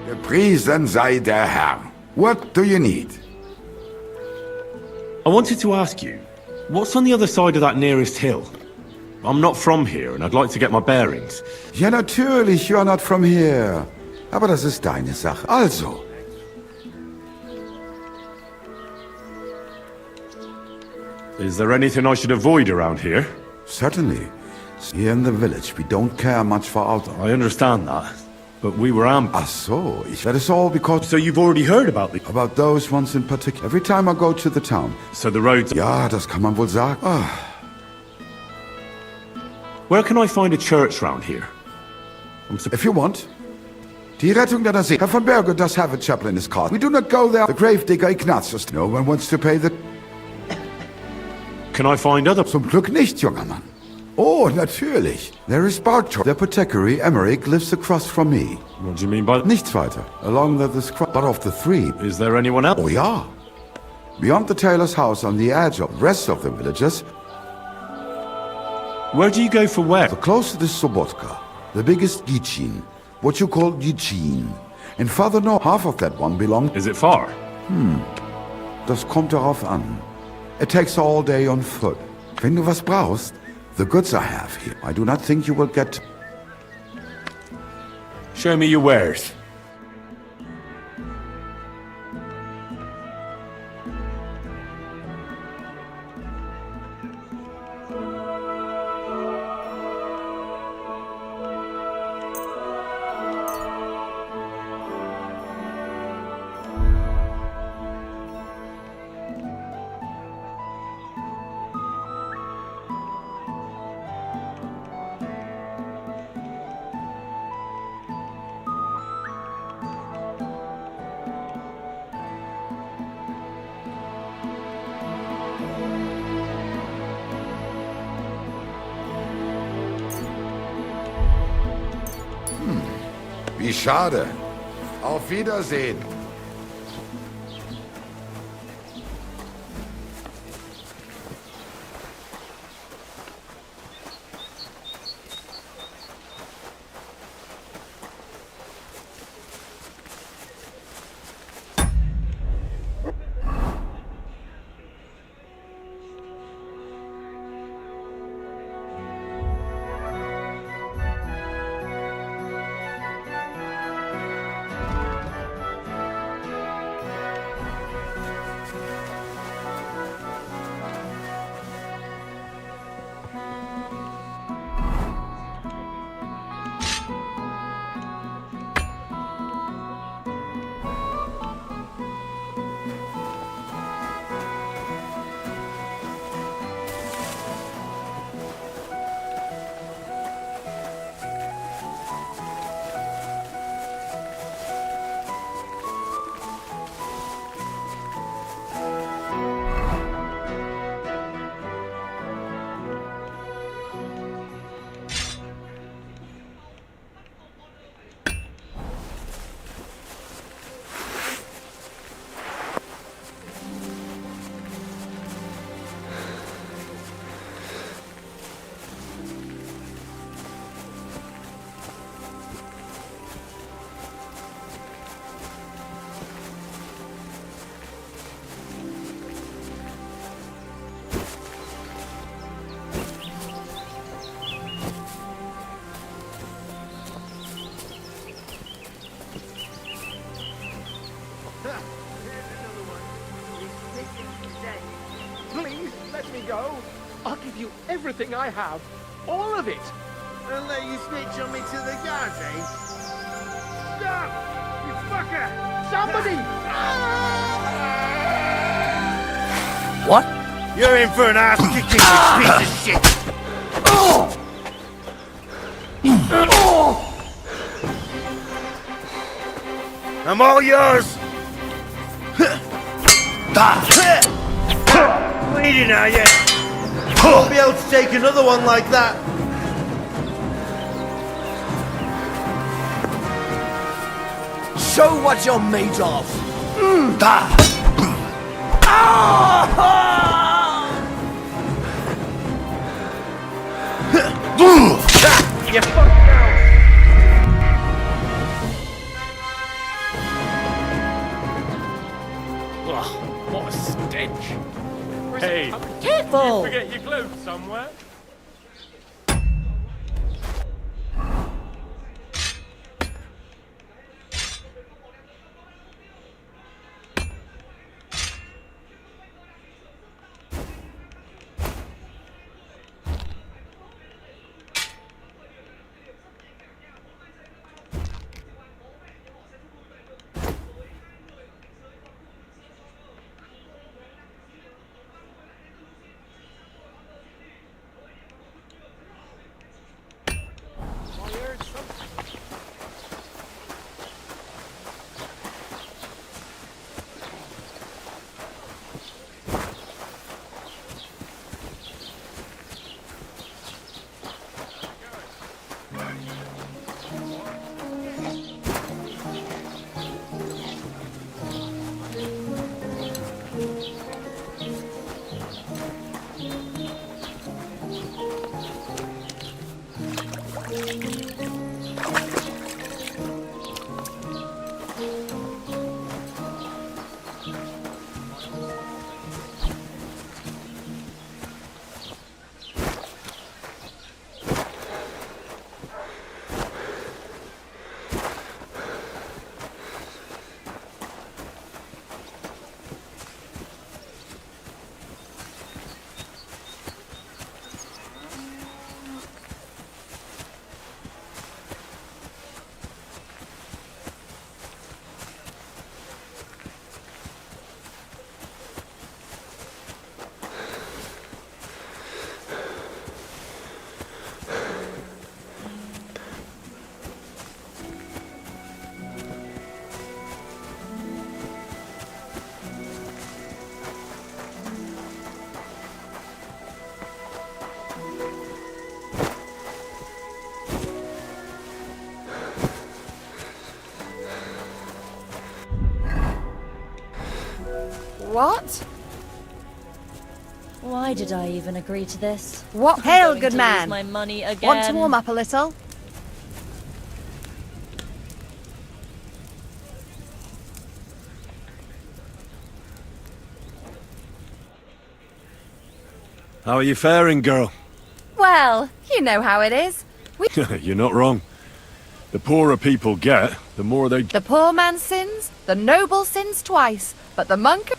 Gepriesen sei der Herr. What do you need? I wanted to ask you, what's on the other side of that nearest hill? I'm not from here and I'd like to get my bearings. Ja, natürlich, you are not from here. Aber das ist deine Sache. Also. Is there anything I should avoid around here? Certainly. Here in the village, we don't care much for outdoor. I understand that. But we were Ach so, that is all because... So you've already heard about the... About those ones in particular. Every time I go to the town. So the roads... Ja, das kann man wohl sagen. Where can I find a church round here? If you want. Die Rettung deiner Seele. Herr von Berge does have a chapel in his cart. We do not go there. The gravedigger Ignatius. No one wants to pay the... Can I find other... Zum Glück nicht, junger Mann. Oh, natürlich. There is Bartok. The apothecary, Emmerich, lives across from me. What do you mean by... Nichts weiter. Along this but of the three... Is there anyone else? Oh, ja. Beyond the tailor's house on the edge of the rest of the villages... Where do you go for where? The closest is Sobotka. The biggest Gichin. What you call Gichin. And further north, half of that one belongs... Is it far? Das kommt darauf an. It takes all day on foot. Wenn du was brauchst... The goods I have here, I do not think you will get... Show me your wares. Wie schade. Auf Wiedersehen. you everything I have. All of it. And let you snitch on me to the guards, eh? Stop! You fucker! Somebody! What? You're in for an ass kicking, you piece of shit! I'm all yours! Bleeding, are you? Won't be able to take another one like that. Show what you're made of. You fucked now. Ugh, what a stench. Hey. Careful! You forget your clothes somewhere? What? Why did I even agree to this? What I'm hail, going good to man? lose my money again. Want to warm up a little? How are you faring, girl? Well, you know how it is. You're not wrong. The poorer people get, the more they... The poor man sins, the noble sins twice, but the monk...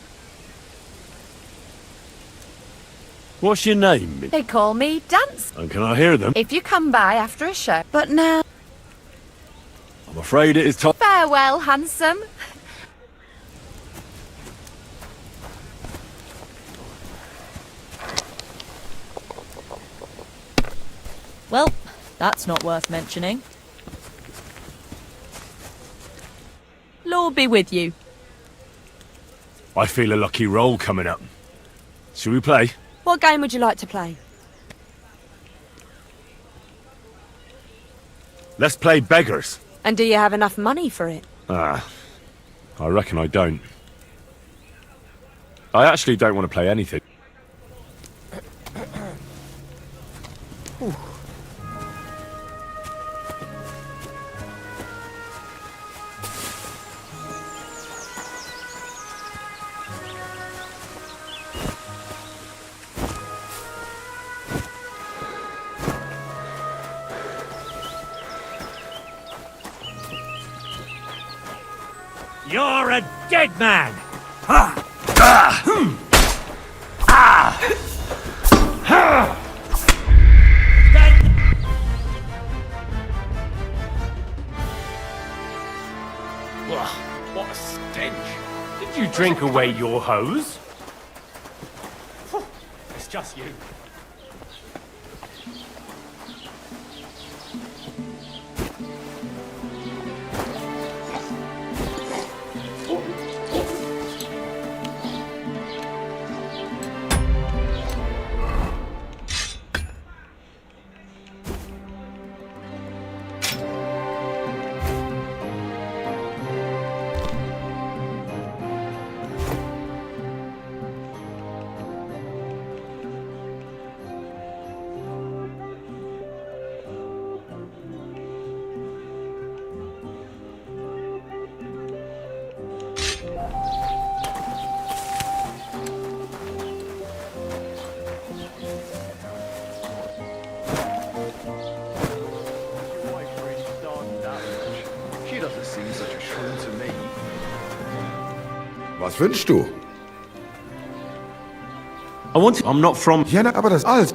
What's your name? They call me Dance. And can I hear them? If you come by after a show. But now... I'm afraid it is time... Farewell, handsome. Well, that's not worth mentioning. Lord be with you. I feel a lucky roll coming up. Shall we play? What game would you like to play? Let's play beggars. And do you have enough money for it? I reckon I don't. I actually don't want to play anything. You're a dead man! Ugh, what a stench. Did you drink away your hose? It's just you. Was wünschst du? I'm not from... Ja, aber das alles.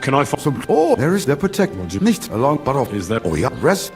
Can I find... Oh, there is the protect. Nichts along, but off. Is there... Oh ja, rest.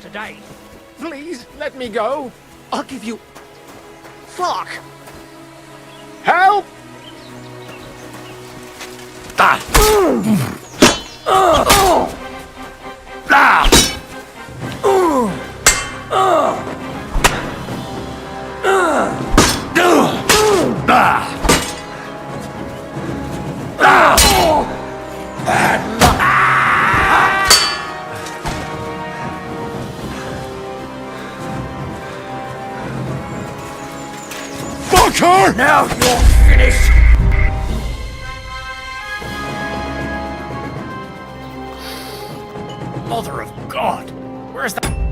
Today. Please, let me go. I'll give you... Fuck! Help! Ah! Fucker! Now you're finished! Mother of God! Where's that?